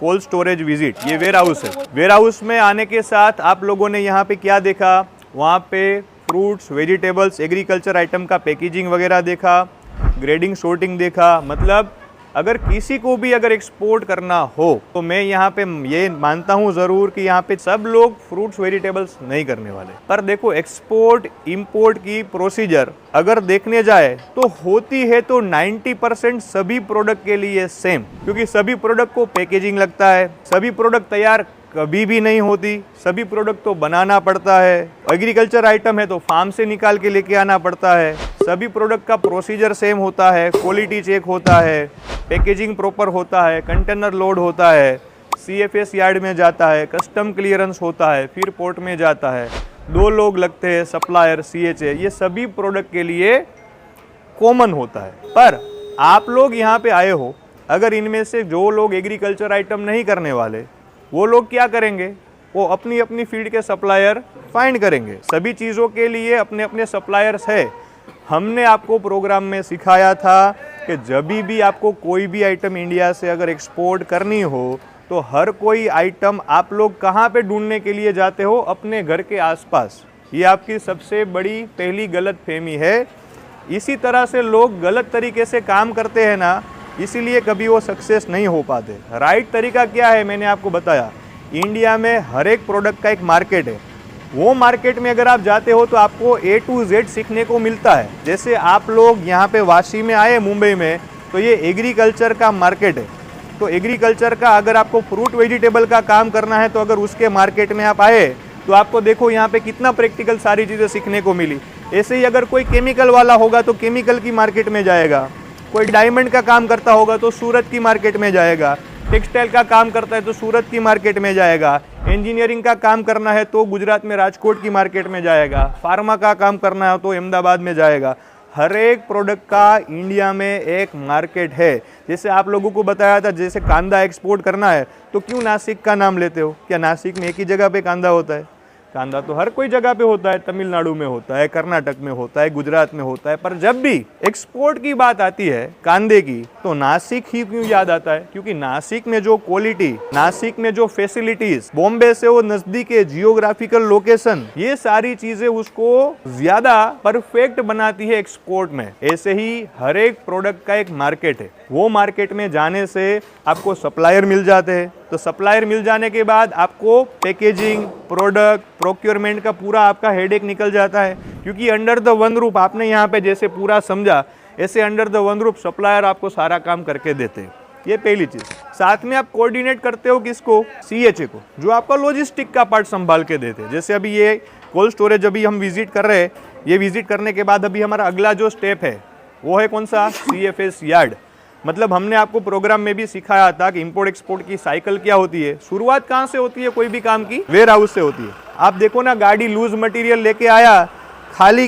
Cold storage visit. ये ware house है। Ware house में आने के साथ आप लोगों ने यहाँ पे क्या देखा, वहाँ पे फ्रूट्स, वेजिटेबल्स, एग्रीकल्चर आइटम का पैकेजिंग वगैरह देखा, ग्रेडिंग शॉर्टिंग देखा। मतलब अगर किसी को भी अगर एक्सपोर्ट करना हो तो मैं यहाँ पे ये मानता हूँ ज़रूर कि यहाँ पे सब लोग फ्रूट्स वेजिटेबल्स नहीं करने वाले। पर देखो एक्सपोर्ट इंपोर्ट की प्रोसीजर अगर देखने जाए तो होती है तो 90% सभी प्रोडक्ट के लिए सेम, क्योंकि सभी प्रोडक्ट को पैकेजिंग लगता है, सभी प्रोडक्ट तैयार कभी भी नहीं होती, सभी प्रोडक्ट तो बनाना पड़ता है। एग्रीकल्चर आइटम है तो फार्म से निकाल के लेके आना पड़ता है। सभी प्रोडक्ट का प्रोसीजर सेम होता है, क्वालिटी चेक होता है, पैकेजिंग प्रॉपर होता है, कंटेनर लोड होता है, CFS यार्ड में जाता है, कस्टम क्लियरेंस होता है, फिर पोर्ट में जाता है, 2 लोग लगते हैं, सप्लायर, CHA, ये सभी प्रोडक्ट के लिए कॉमन होता है। पर आप लोग यहाँ पे आए हो, अगर इनमें से जो लोग एग्रीकल्चर आइटम नहीं करने वाले वो लोग क्या करेंगे, वो अपनी अपनी फील्ड के सप्लायर फाइंड करेंगे। सभी चीज़ों के लिए अपने अपने सप्लायर्स है। हमने आपको प्रोग्राम में सिखाया था कि जब भी आपको कोई भी आइटम इंडिया से अगर एक्सपोर्ट करनी हो तो हर कोई आइटम आप लोग कहाँ पे ढूंढने के लिए जाते हो, अपने घर के आसपास। ये आपकी सबसे बड़ी पहली गलतफहमी है। इसी तरह से लोग गलत तरीके से काम करते हैं ना, इसीलिए कभी वो सक्सेस नहीं हो पाते। राइट तरीका क्या है मैंने आपको बताया। इंडिया में हर एक प्रोडक्ट का एक मार्केट है। वो मार्केट में अगर आप जाते हो तो आपको A to Z सीखने को मिलता है। जैसे आप लोग यहाँ पे वाशी में आए मुंबई में, तो ये एग्रीकल्चर का मार्केट है। तो एग्रीकल्चर का अगर आपको फ्रूट वेजिटेबल का काम करना है तो अगर उसके मार्केट में आप आए तो आपको देखो यहाँ पे कितना प्रैक्टिकल सारी चीज़ें सीखने को मिली। ऐसे ही अगर कोई केमिकल वाला होगा तो केमिकल की मार्केट में जाएगा, कोई डायमंड का काम करता होगा तो सूरत की मार्केट में जाएगा, टेक्सटाइल का काम करता है तो सूरत की मार्केट में जाएगा, इंजीनियरिंग का काम करना है तो गुजरात में राजकोट की मार्केट में जाएगा, फार्मा का काम करना है तो अहमदाबाद में जाएगा। हर एक प्रोडक्ट का इंडिया में एक मार्केट है। जैसे आप लोगों को बताया था, जैसे कांदा एक्सपोर्ट करना है तो क्यों नासिक का नाम लेते हो? क्या नासिक में एक ही जगह पे कांदा होता है? कांदा तो हर कोई जगह पे होता है, तमिलनाडु में होता है, कर्नाटक में होता है, गुजरात में होता है। पर जब भी एक्सपोर्ट की बात आती है कांदे की तो नासिक ही क्यों याद आता है? क्योंकि नासिक में जो क्वालिटी, नासिक में जो फैसिलिटीज, बॉम्बे से वो नजदीक है, जियोग्राफिकल लोकेशन, ये सारी चीजें उसको ज्यादा परफेक्ट बनाती है एक्सपोर्ट में। ऐसे ही हर एक प्रोडक्ट का एक मार्केट है। वो मार्केट में जाने से आपको सप्लायर मिल जाते हैं। तो सप्लायर मिल जाने के बाद आपको पैकेजिंग, प्रोडक्ट, प्रोक्योरमेंट का पूरा आपका हेडेक निकल जाता है। क्योंकि अंडर द वन रूफ आपने यहाँ पे जैसे पूरा समझा, ऐसे under the one roof supplier आपको सारा काम करके देते हैं। ये पहली चीज़। साथ में आप कोऑर्डिनेट करते हो किसको? CHA को, जो आपका लॉजिस्टिक का पार्ट संभाल के देते हैं। जैसे अभी ये कोल्ड स्टोरेज अभी हम विजिट कर रहे हैं, ये विजिट करने के बाद अभी हमारा अगला जो स्टेप है वो है कौन सा? CFS yard. मतलब हमने आपको प्रोग्राम में भी सिखाया था कि इंपोर्ट एक्सपोर्ट की साइकिल क्या होती है। शुरुआत कहाँ से होती है कोई भी काम की? वेयर हाउस से होती है। आप देखो ना, गाड़ी लूज मटेरियल लेके आया, खाली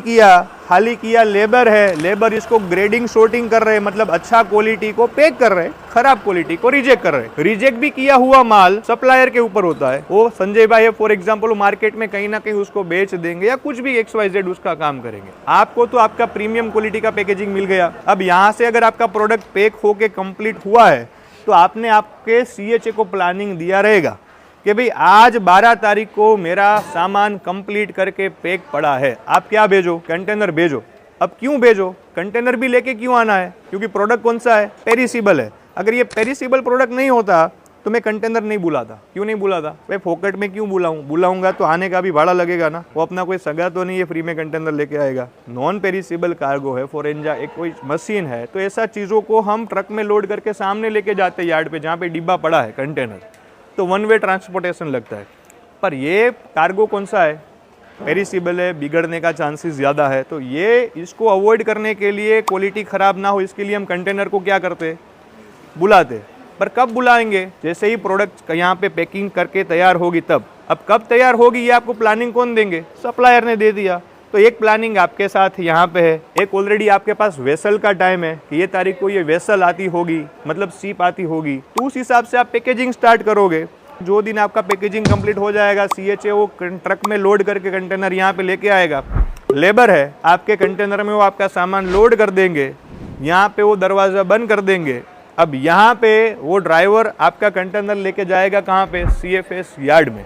किया, लेबर है, लेबर इसको ग्रेडिंग शॉर्टिंग कर रहे हैं, मतलब अच्छा क्वालिटी को पैक कर रहे हैं, खराब क्वालिटी को रिजेक्ट कर रहे हैं। रिजेक्ट भी किया हुआ माल सप्लायर के ऊपर होता है। वो संजय भाई है फॉर एग्जांपल, मार्केट में कहीं ना कहीं उसको बेच देंगे या कुछ भी XYZ उसका काम करेंगे। आपको तो आपका प्रीमियम क्वालिटी का पैकेजिंग मिल गया। अब यहाँ से अगर आपका प्रोडक्ट पैक होके कंप्लीट हुआ है तो आपने आपके CHA को प्लानिंग दिया रहेगा कि भाई आज 12 तारीख को मेरा सामान कंप्लीट करके पैक पड़ा है, आप क्या भेजो? कंटेनर भेजो। अब क्यों भेजो? कंटेनर भी लेके क्यों आना है? क्योंकि प्रोडक्ट कौन सा है? पेरिसिबल है। अगर ये पेरिसिबल प्रोडक्ट नहीं होता तो मैं कंटेनर नहीं बुलाता। क्यों नहीं बुलाता भाई? फोकट में क्यों बुलाऊंगा तो आने का भी भाड़ा लगेगा ना। वो अपना कोई सगा तो नहीं है फ्री में कंटेनर लेके आएगा। नॉन पेरिसिबल कार्गो है, फोरेंजा एक कोई मशीन है, तो ऐसा चीज़ों को हम ट्रक में लोड करके सामने लेके जाते हैं यार्ड पे, जहाँ पे डिब्बा पड़ा है कंटेनर, तो 1 वे ट्रांसपोर्टेशन लगता है। पर ये कार्गो कौन सा है? पेरिसिबल है, बिगड़ने का चांसेस ज़्यादा है। तो ये इसको अवॉइड करने के लिए, क्वालिटी ख़राब ना हो इसके लिए हम कंटेनर को क्या करते? बुलाते। पर कब बुलाएंगे? जैसे ही प्रोडक्ट यहाँ पे पैकिंग करके तैयार होगी तब। अब कब तैयार होगी ये आपको प्लानिंग कौन देंगे? सप्लायर ने दे दिया। तो एक प्लानिंग आपके साथ यहाँ पे है, एक ऑलरेडी आपके पास वेसल का टाइम है कि ये तारीख को ये वेसल आती होगी, मतलब शिप आती होगी, तो उस हिसाब से आप पैकेजिंग स्टार्ट करोगे। जो दिन आपका पैकेजिंग कंप्लीट हो जाएगा, CHA वो ट्रक में लोड करके कंटेनर यहाँ पे लेके आएगा। लेबर है आपके कंटेनर में, वो आपका सामान लोड कर देंगे, यहाँ पे वो दरवाज़ा बंद कर देंगे, अब यहाँ पे वो ड्राइवर आपका कंटेनर लेके जाएगा कहाँ पे, CFS यार्ड में,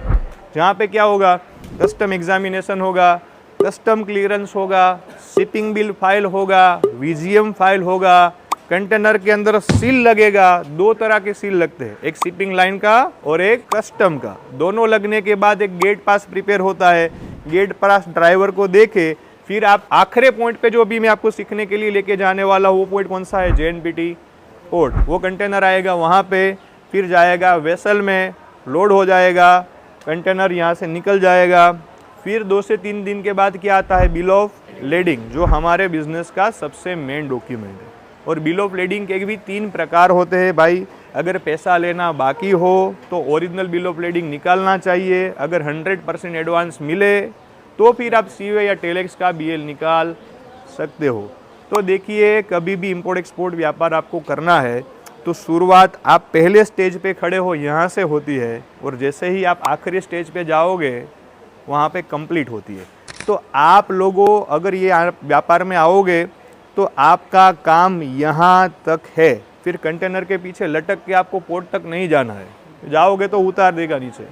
जहाँ पे क्या होगा, कस्टम एग्जामिनेशन होगा, कस्टम क्लियरेंस होगा, शिपिंग बिल फाइल होगा, VGM फाइल होगा, कंटेनर के अंदर सील लगेगा। 2 तरह के सील लगते हैं, एक शिपिंग लाइन का और एक कस्टम का। दोनों लगने के बाद एक गेट पास प्रिपेयर होता है, गेट पास ड्राइवर को देके फिर आप आखिरी पॉइंट पे जो अभी मैं आपको सीखने के लिए लेके जाने वाला हूँ, वो पॉइंट कौन सा है, JNPT पोर्ट। वो कंटेनर आएगा वहाँ पे, फिर जाएगा वेसल में, लोड हो जाएगा, कंटेनर यहाँ से निकल जाएगा। फिर 2 से 3 दिन के बाद क्या आता है, बिल ऑफ लेडिंग, जो हमारे बिजनेस का सबसे मेन डॉक्यूमेंट है। और बिल ऑफ लेडिंग के भी 3 प्रकार होते हैं भाई। अगर पैसा लेना बाकी हो तो ओरिजिनल बिल ऑफ लेडिंग निकालना चाहिए। अगर 100% एडवांस मिले तो फिर आप COA या टेलेक्स का BL निकाल सकते हो। तो देखिए, कभी भी इंपोर्ट एक्सपोर्ट व्यापार आपको करना है तो शुरुआत आप पहले स्टेज पे खड़े हो यहाँ से होती है, और जैसे ही आप आखिरी स्टेज पे जाओगे वहाँ पे कंप्लीट होती है। तो आप लोगों अगर ये व्यापार में आओगे तो आपका काम यहाँ तक है, फिर कंटेनर के पीछे लटक के आपको पोर्ट तक नहीं जाना है। जाओगे तो उतार देगा नीचे,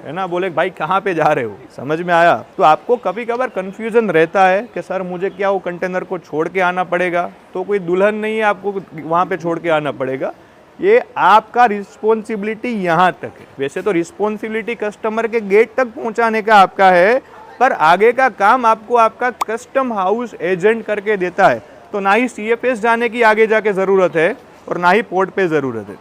है ना, बोले भाई कहाँ पे जा रहे हो, समझ में आया। तो आपको कभी कभार कन्फ्यूजन रहता है कि सर मुझे क्या वो कंटेनर को छोड़ के आना पड़ेगा, तो कोई दुल्हन नहीं है आपको वहाँ पे छोड़ के आना पड़ेगा। ये आपका रिस्पॉन्सिबिलिटी यहाँ तक है। वैसे तो रिस्पॉन्सिबिलिटी कस्टमर के गेट तक पहुँचाने का आपका है, पर आगे का काम आपको आपका कस्टम हाउस एजेंट करके देता है। तो ना ही CFS जाने की आगे जाके ज़रूरत है और ना ही पोर्ट पे ज़रूरत है।